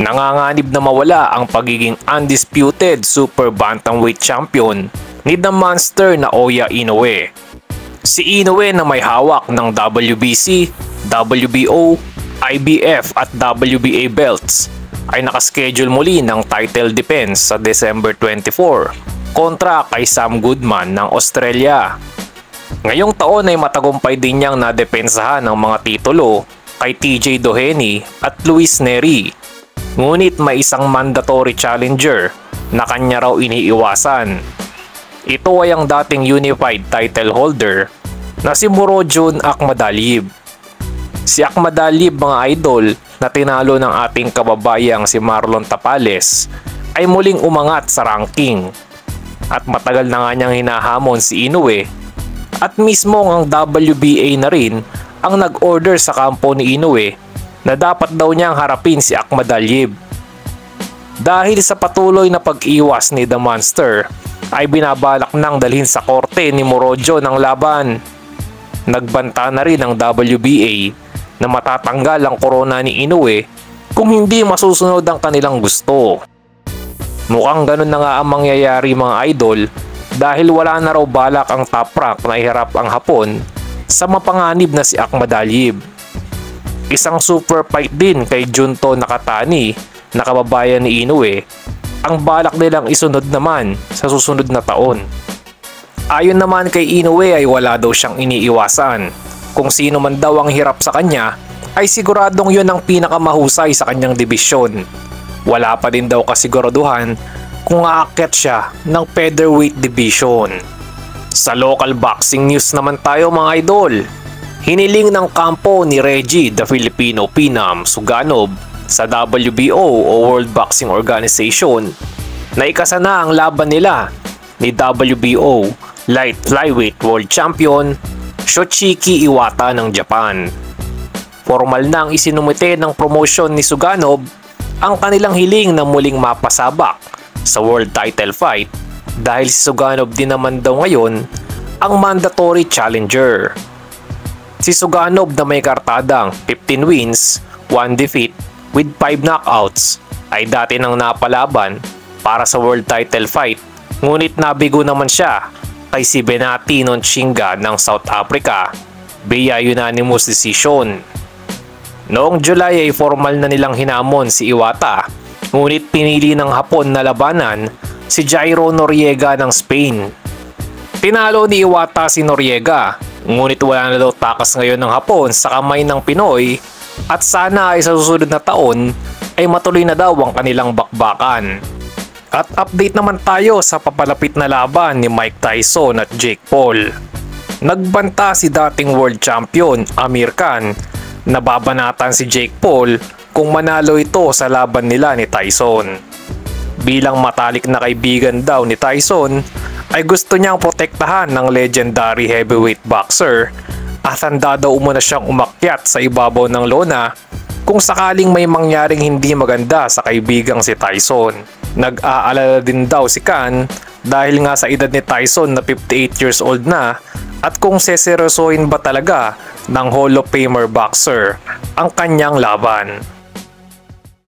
Nanganganib na mawala ang pagiging undisputed super bantamweight champion ni The Monster na Oya Inoue. Si Inoue na may hawak ng WBC, WBO, IBF at WBA belts ay nakaschedule muli ng title defense sa December 24 kontra kay Sam Goodman ng Australia. Ngayong taon ay matagumpay din niyang nadepensahan ng mga titulo kay TJ Doheny at Luis Nery. Ngunit may isang mandatory challenger na kanya raw iniiwasan. Ito ay ang dating unified title holder na si Murodjon Akhmadaliev. Si Akhmadaliev, mga idol, na tinalo ng ating kababayang si Marlon Tapales ay muling umangat sa ranking. At matagal na nga niyang hinahamon si Inoue at mismo ang WBA na rin ang nag-order sa kampo ni Inoue na dapat daw niyang harapin si Akhmadaliev. Dahil sa patuloy na pag-iwas ni The Monster ay binabalak nang dalhin sa korte ni Murodjon ang laban. Nagbanta na rin ang WBA na matatanggal ang korona ni Inoue kung hindi masusunod ang kanilang gusto. Mukhang ganun na nga ang mangyayari, mga idol, dahil wala na raw balak ang Top Rank na iharap ang Hapon sa mapanganib na si Akhmadaliev. Isang super fight din kay Junto Nakatani na kababayan ni Inoue ang balak nilang isunod naman sa susunod na taon. Ayon naman kay Inoue ay wala daw siyang iniiwasan. Kung sino man daw ang hirap sa kanya ay siguradong yun ang pinakamahusay sa kanyang dibisyon. Wala pa din daw kasiguraduhan kung aakyat siya ng featherweight division. Sa local boxing news naman tayo, mga idol. Hiniling ng kampo ni Reggie the Filipino Phenom Suganov sa WBO o World Boxing Organization na ikasa na ang laban nila ni WBO Light Flyweight World Champion Shochiki Iwata ng Japan. Formal na ang isinumite ng promotion ni Suganov ang kanilang hiling na muling mapasabak sa world title fight dahil si Suganov din naman daw ngayon ang mandatory challenger. Si Suganov na may kartadang 15 wins, 1 defeat with 5 knockouts ay dati nang napalaban para sa world title fight, ngunit nabigo naman siya kay si Benati Nonchinga ng South Africa via unanimous decision. Noong July ay formal na nilang hinamon si Iwata, ngunit pinili ng Hapon na labanan si Jairo Noriega ng Spain. Tinalo ni Iwata si Noriega, ngunit wala na daw takas ngayon ng Hapon sa kamay ng Pinoy at sana ay sa susunod na taon ay matuloy na daw ang kanilang bakbakan. At update naman tayo sa papalapit na laban ni Mike Tyson at Jake Paul. Nagbanta si dating world champion Amir Khan na babanatan si Jake Paul kung manalo ito sa laban nila ni Tyson. Bilang matalik na kaibigan daw ni Tyson ay gusto niyang protektahan ng legendary heavyweight boxer at handa daw umuna siyang umakyat sa ibabaw ng lona kung sakaling may mangyaring hindi maganda sa kaibigang si Tyson. Nag-aalala din daw si Khan dahil nga sa edad ni Tyson na 58 years old na at kung seseryosohin ba talaga ng Hall of Famer boxer ang kanyang laban.